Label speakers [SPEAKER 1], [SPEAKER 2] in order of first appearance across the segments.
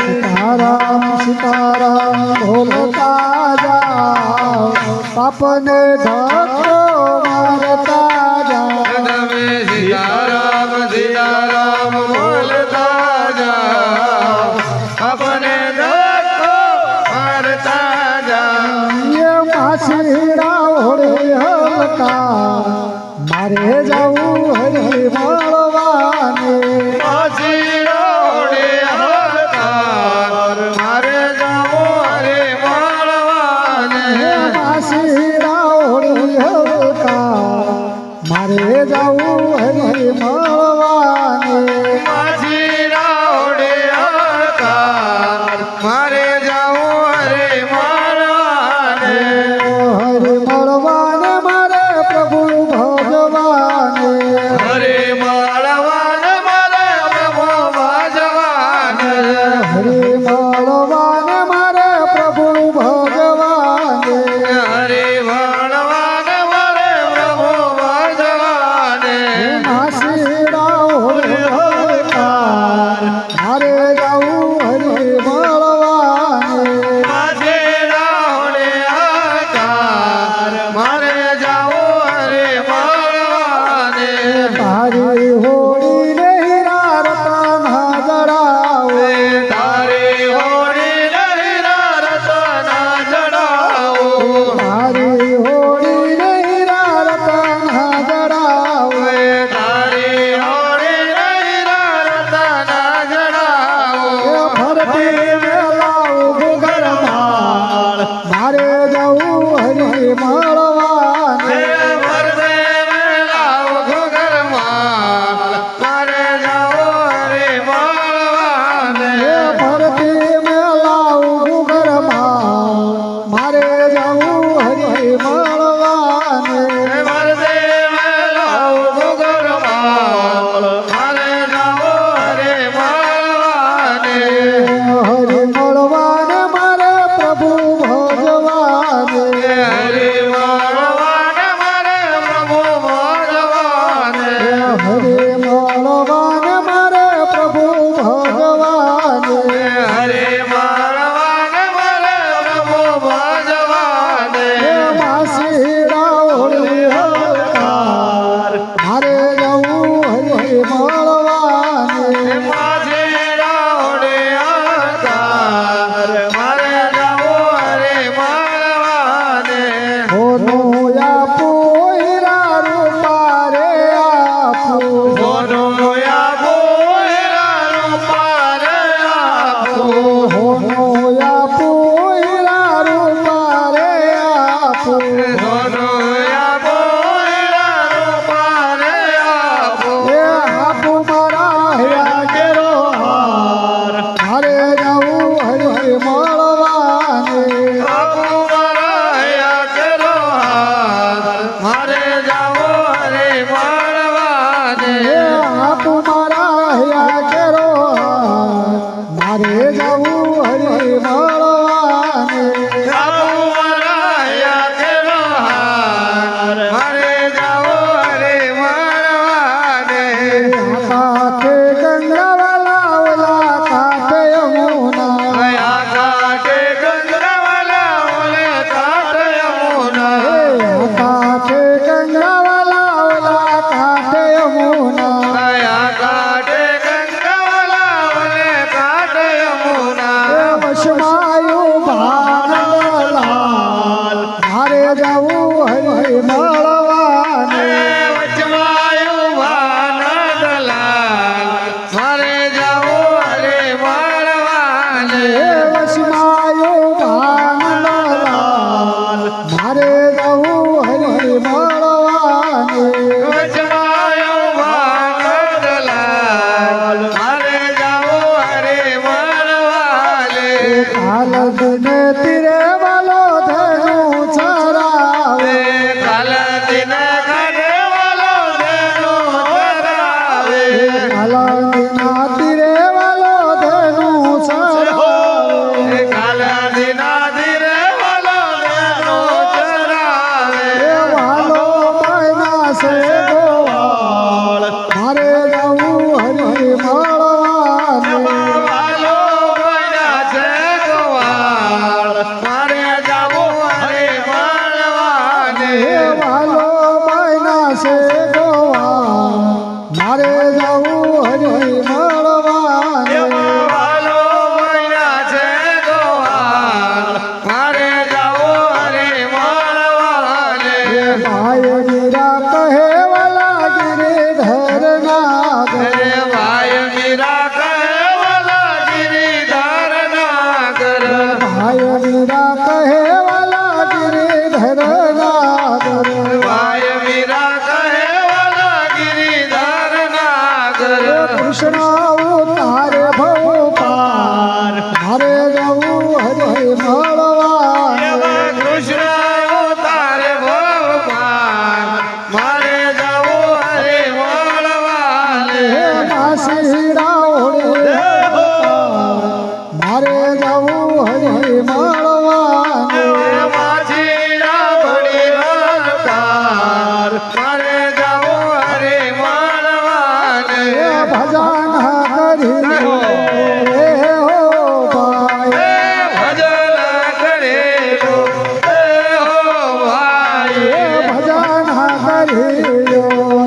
[SPEAKER 1] सीताराम सीताराम बोलता जाओ पापने धक्को मारता जाओ
[SPEAKER 2] सीताराम सीताराम बोलता जाओ अपने धक्को मारता जाओ
[SPEAKER 1] ये मासीड़ा ओढ़े हलका मारे जाऊ हरि मालवाने
[SPEAKER 2] मासीड़ा ओढ़े हलका मारे जाऊ हरि मालवाने
[SPEAKER 1] मासीड़ा ओढ़े हलका मारे जाऊ हरि मालवाने
[SPEAKER 2] मासीड़ा ओढ़े हलका मारे जाऊ हरि मालवाने
[SPEAKER 1] हरि मालवाने मारे प्रभु भगवाने
[SPEAKER 2] हरे मालवान मारे प्रभु भगवान
[SPEAKER 1] हरि मालवाने मारे प्रभु भगवाने
[SPEAKER 2] हरे मालवान मारे प्रभु भगवान
[SPEAKER 1] मासीड़ा ओढ़े हलका मारे जाऊ हरि मालवाने
[SPEAKER 2] मासेरा होने आकार मारे जाओ हरे मालवान
[SPEAKER 1] तारी होड़ी नहीं रतना जड़ाओ
[SPEAKER 2] तारे होने नहीं रतना जड़ाओ
[SPEAKER 1] तारी होड़ी नहीं रतना जड़ाओ
[SPEAKER 2] तारे होने नहीं रतना जड़ाओ
[SPEAKER 1] भरती में लाओ गुगर माल मारे जाऊ हरि मालवाने
[SPEAKER 2] भरते में लाओ घुघर माल मारे जाओ हरे मालवान
[SPEAKER 1] भरती में लाओ गुगर माल मारे जाऊ हरि मालवाने
[SPEAKER 2] भरते में लाओ घुघर माल मारे जाओ हरे मालवान
[SPEAKER 1] हरि मालवाने मारे प्रभु भगवाने
[SPEAKER 2] हरे मालवान मारे प्रभु भगवान
[SPEAKER 1] हरे मालवाने मारे प्रभु भगवाने
[SPEAKER 2] हरे मालवान मारे प्रभु भगवान
[SPEAKER 1] मासीड़ा ओढ़े हलकार मारे जाऊ हरि मालवाने
[SPEAKER 2] मासेरा ओढ़े आकार मारे जाओ हरे मालवान
[SPEAKER 1] होनो या पोईरा रूपा रे आपू
[SPEAKER 2] होनो या बोरा रूपार आपो
[SPEAKER 1] होनो या पोईरा रूपा रे आपू
[SPEAKER 2] होनो या बोरा रूपार आपो
[SPEAKER 1] ये आपू मारा या केरो हार मारे जाऊ हरि मालवाने
[SPEAKER 2] आपो मराया करो हार मारे जाओ हरे मालवान
[SPEAKER 1] ये आपू मारा या केरो हार मारे जाऊ हरि मालवाने
[SPEAKER 2] आपो मराया करो हार मारे जाओ हरे मालवान
[SPEAKER 1] काठे गंगा वाला वाला काठे यमुना
[SPEAKER 2] गया काटे गंगा वाला ओले काट यमुना
[SPEAKER 1] काठे गंगा वाला वाला काठे यमुना
[SPEAKER 2] गया काटे गंगा वाला ओले काट यमुना
[SPEAKER 1] वशमायु भानलाल मारे जाऊ हरि मालवाने
[SPEAKER 2] वचवायु भान दलाल मारे जाओ हरे मालवान
[SPEAKER 1] वशमायु भानलाल मारे जाऊ हरि मालवाने
[SPEAKER 2] वचवायु भान दलाल मारे जाओ हरे मालवान
[SPEAKER 1] काल दिन तिरे वालो धनु चरावे
[SPEAKER 2] काल दिन घरे वालो देनो चरावे
[SPEAKER 1] काल दिन तिरे वालो धनु चरावे
[SPEAKER 2] काल दिन धीरे वालो देनो चरावे
[SPEAKER 1] वालो पैना से गोवाल मारे जाऊ हरि मालवाने
[SPEAKER 2] वालो
[SPEAKER 1] જવું હરે મળવા
[SPEAKER 2] એવા કૃષ્ણ અવતારે ભગવાન મારે જવું હરે મળવાને
[SPEAKER 1] માસીડા ઓળે મારે જવું હરે મળવા
[SPEAKER 2] માછીડા ભણી રણકાર મારે જવું હરે મળવાને
[SPEAKER 1] ભજન કરી રે હો ભાઈ
[SPEAKER 2] ભજન કરેલો એ હો ભાઈ
[SPEAKER 1] ભજન કરી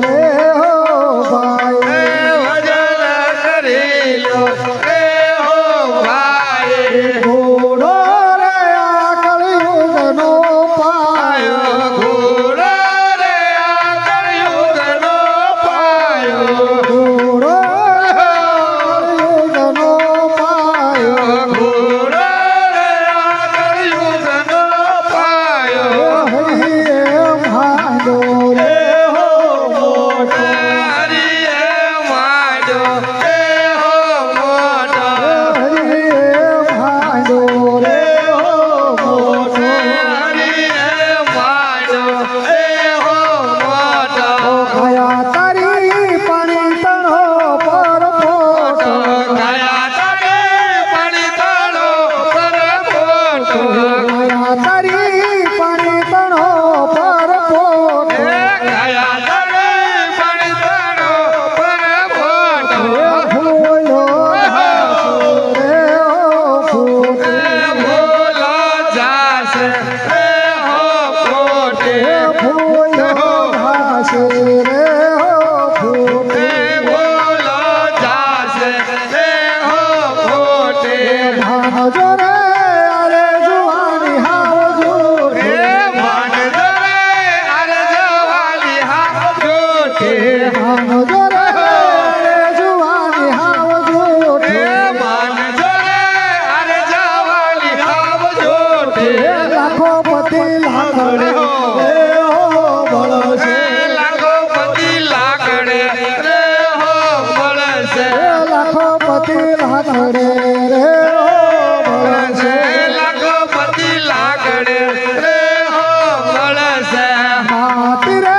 [SPEAKER 1] રે હો ભાઈ
[SPEAKER 2] ભજન કરેલો એ હો ભાઈ
[SPEAKER 1] ઘોડો રે આ કળિયુગનો પાયો
[SPEAKER 2] પાયો ઘોડો રે આ કળિયુગનો પાયો
[SPEAKER 1] ઘોડો રે કળિયુગનો પાયો
[SPEAKER 2] ઘોડો રે આ કળિયુગનો પાયો
[SPEAKER 1] હરિએ ભાંડો રે હો મોટો
[SPEAKER 2] હરિએ માંડ્યો એ હો મોટો
[SPEAKER 1] હરિએ ભાંડો રે હો મોટો
[SPEAKER 2] હરિએ માંડ્યો એ હો મોટો
[SPEAKER 1] કયા તારી પાણી તણો પર ફોટો
[SPEAKER 2] ગયા તને પાણી તાળો પર ફોટો
[SPEAKER 1] કયા તારી પાણી તણો પર ફોટો
[SPEAKER 2] ગયા તને પાણી તાળો પર ફોટો
[SPEAKER 1] ફૂલો રે હો ફૂટે
[SPEAKER 2] ભૂલો જાશે એ હો ફોટે
[SPEAKER 1] ફૂલો ઘાસે રે હો ફૂટે
[SPEAKER 2] ભૂલો જાશે એ હો ફોટે
[SPEAKER 1] ભાણજો રે અરે જુવાની હાવજો
[SPEAKER 2] એ ભાણજો રે અરે જવાલી હા જોઠે
[SPEAKER 1] ભાણજો રે અરે જુવાની હાવજો
[SPEAKER 2] એ ભાણજો રે અરે જવાલી હા જોઠે
[SPEAKER 1] લાખો પતિ લાખડે રે હો બળશે
[SPEAKER 2] લાખો પતિ લાકડે રે હો મળશે
[SPEAKER 1] લાખો પતિ લાખડે રે હો બળશે
[SPEAKER 2] લાખો પતિ લાકડે રે હો મળશે
[SPEAKER 1] માટી રે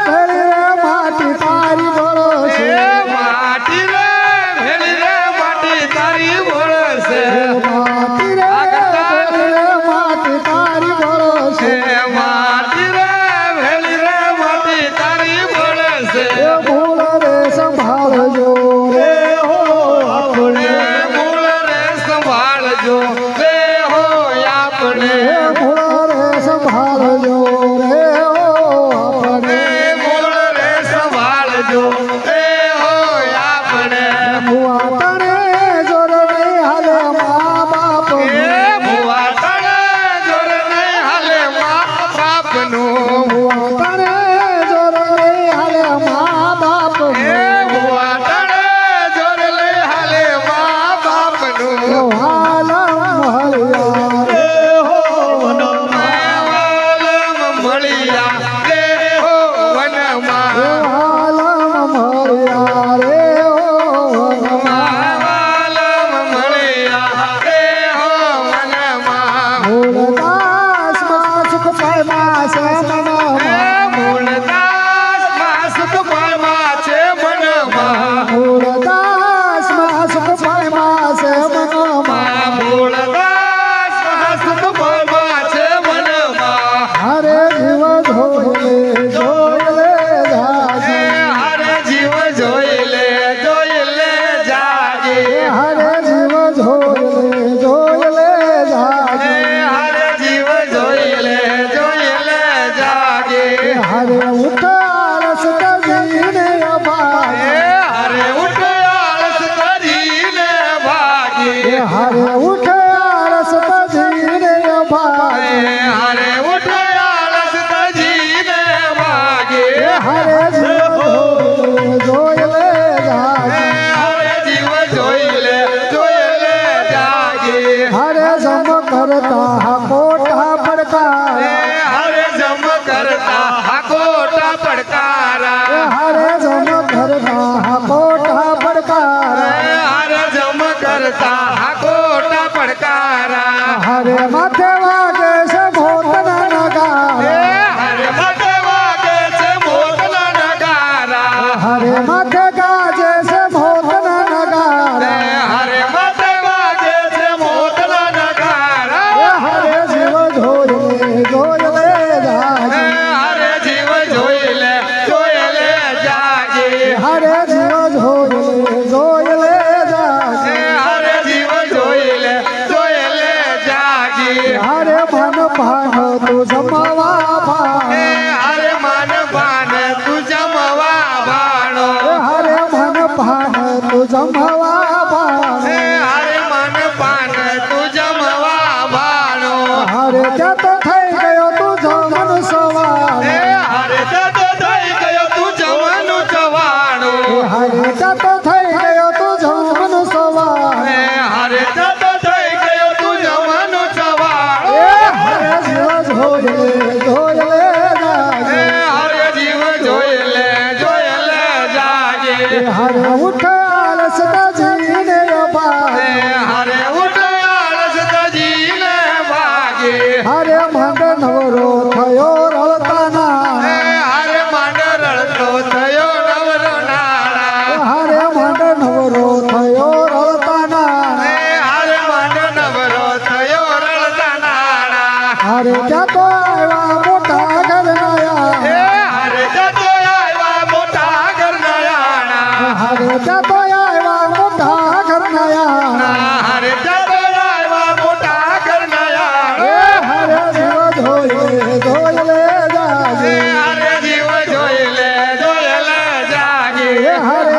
[SPEAKER 1] ભેળી રે માટી તારી બળશે
[SPEAKER 2] એ માટી રે ભેળી રે માટી તારી મળશે
[SPEAKER 1] માટી રે ભેળી રે માટી તારી બળશે
[SPEAKER 2] એ માટી રે ભેળી રે માટી તારી મળશે
[SPEAKER 1] એ ભૂલ રે સંભાળજો રે હો આપણે
[SPEAKER 2] એ મૂળ રે સંભાળજો રે હો આપણે
[SPEAKER 1] એ ભૂલ રે સંભાળજો રે હો આપણે
[SPEAKER 2] એ મૂળ રે સંભાળજો રે હો આપણે
[SPEAKER 1] ભુવા તણે જોર નહીં હાલે મા બાપ
[SPEAKER 2] એ ભુવા તને જોર નહીં હાલે મા બાપનું
[SPEAKER 1] ભુવા તણે જોર નહીં હાલે મા બાપ
[SPEAKER 2] એ ભુવા તને જોર નહીં હાલે મા બાપનું
[SPEAKER 1] હાલમ હળિયા રે હો વનમાં
[SPEAKER 2] વાલમ મળ્યા રે હો વનમાં
[SPEAKER 1] હાલમ હળિયા રે હો વનમાં
[SPEAKER 2] વાલમ મળ્યા રે હો વનમાં
[SPEAKER 1] મૂળદાસ માં સુખ પામ્યા છે મનમાં
[SPEAKER 2] એ મૂળદાસ માં સુખ પામ્યા છે મનમાં
[SPEAKER 1] મૂળદાસ માં સુખ પામ્યા છે મનમાં
[SPEAKER 2] મૂળદાસ માં સુખ પામ્યા છે મનમાં
[SPEAKER 1] હરે જીવ જોઈ લે જાજે
[SPEAKER 2] હરે જીવ જોઈ લે જાગે
[SPEAKER 1] હરે જીવ જોઈ લે જાજે
[SPEAKER 2] હરે જીવ જોઈ લે જાગે
[SPEAKER 1] હરે ઉઠારસ કજીને અભાગે
[SPEAKER 2] હરે ઉઠ આળસ કરીને ભાગી
[SPEAKER 1] હરે ઉઠારસ કજીને અભાગે
[SPEAKER 2] હરે ઉઠ આળસ કરીને ભાગી
[SPEAKER 1] હરે જીવ જોઈ લે જાજે
[SPEAKER 2] હરે જીવ જોઈ લે જાગે
[SPEAKER 1] હરે જમ કરતા કોટા પડકારા
[SPEAKER 2] હરે જમ કરતા હાકોટા પડકારા
[SPEAKER 1] હરે જમ કરતા કોટા પડકારા
[SPEAKER 2] હરે જમ કરતા હાકોટા પડકારા
[SPEAKER 1] હરે માથે વાગે છે મોતના
[SPEAKER 2] એ
[SPEAKER 1] નગારા
[SPEAKER 2] હરે માથે વાગે છે મોતના નગારા
[SPEAKER 1] હરે માથે ગાજે છે મોતના
[SPEAKER 2] એ
[SPEAKER 1] નગારા
[SPEAKER 2] હરે માથે વાગે છે મોતના નગારા
[SPEAKER 1] એ હરે જીવ જોઈ લે
[SPEAKER 2] એ
[SPEAKER 1] જાગી
[SPEAKER 2] હરે જીવ જોઈ લે જાગી
[SPEAKER 1] હરે જીવ જોઈ લે જાગી
[SPEAKER 2] એ હરે જીવ જોઈ લે જાગી
[SPEAKER 1] હરે મન ભાન તું જમાવા ભાન
[SPEAKER 2] એ હરે મન ભાન તું જમવા ભાણો
[SPEAKER 1] હરે મન ભાન તું જમાવા ભાન
[SPEAKER 2] એ હરે મન ભાન તું જમવા ભાણો
[SPEAKER 1] હરે ત્યાં તો થઈ ગયો તું જમન સવાર
[SPEAKER 2] એ હરે તો થઈ ગયો તું જમવાનું જવાણું
[SPEAKER 1] હરે ત્યાં તો થઈ ગયો તું જમન સવાર
[SPEAKER 2] એ હરે તો થઈ ગયો તું જમવાનું
[SPEAKER 1] એ
[SPEAKER 2] જવાણું
[SPEAKER 1] હરે જીવ જોઈ લે
[SPEAKER 2] એ
[SPEAKER 1] જાગી
[SPEAKER 2] હરે જીવ જોઈ લે જાગી
[SPEAKER 1] હરે ઉઠ આલસ તજીને
[SPEAKER 2] એ
[SPEAKER 1] બાગ
[SPEAKER 2] હરે ઉઠ આળસ તજીને ભાગી
[SPEAKER 1] હરે મંડ નવરો થયો રળતાના
[SPEAKER 2] એ હરે માંડ રડતો થયો નવરો નાળા
[SPEAKER 1] હરે મંડ નવરો થયો રળતાના
[SPEAKER 2] એ હરે માંડ નવરો થયો રડતા નાળા
[SPEAKER 1] હરે ત્યાં તો આવ્યા મોટા ઘરનાયા
[SPEAKER 2] એ હરે જતો આવ્યા મોટા ઘરનાયાણા
[SPEAKER 1] હરે ત્યાં તો આવ્યા મોટા ઘરનાયા
[SPEAKER 2] હરે જતો આવ્યા મોટા
[SPEAKER 1] એ
[SPEAKER 2] ઘરનાયાણા
[SPEAKER 1] હરે જીવ જોઈ લે
[SPEAKER 2] એ
[SPEAKER 1] જાગી
[SPEAKER 2] હરે જીવ જોઈ લે જાગી
[SPEAKER 1] એ હરે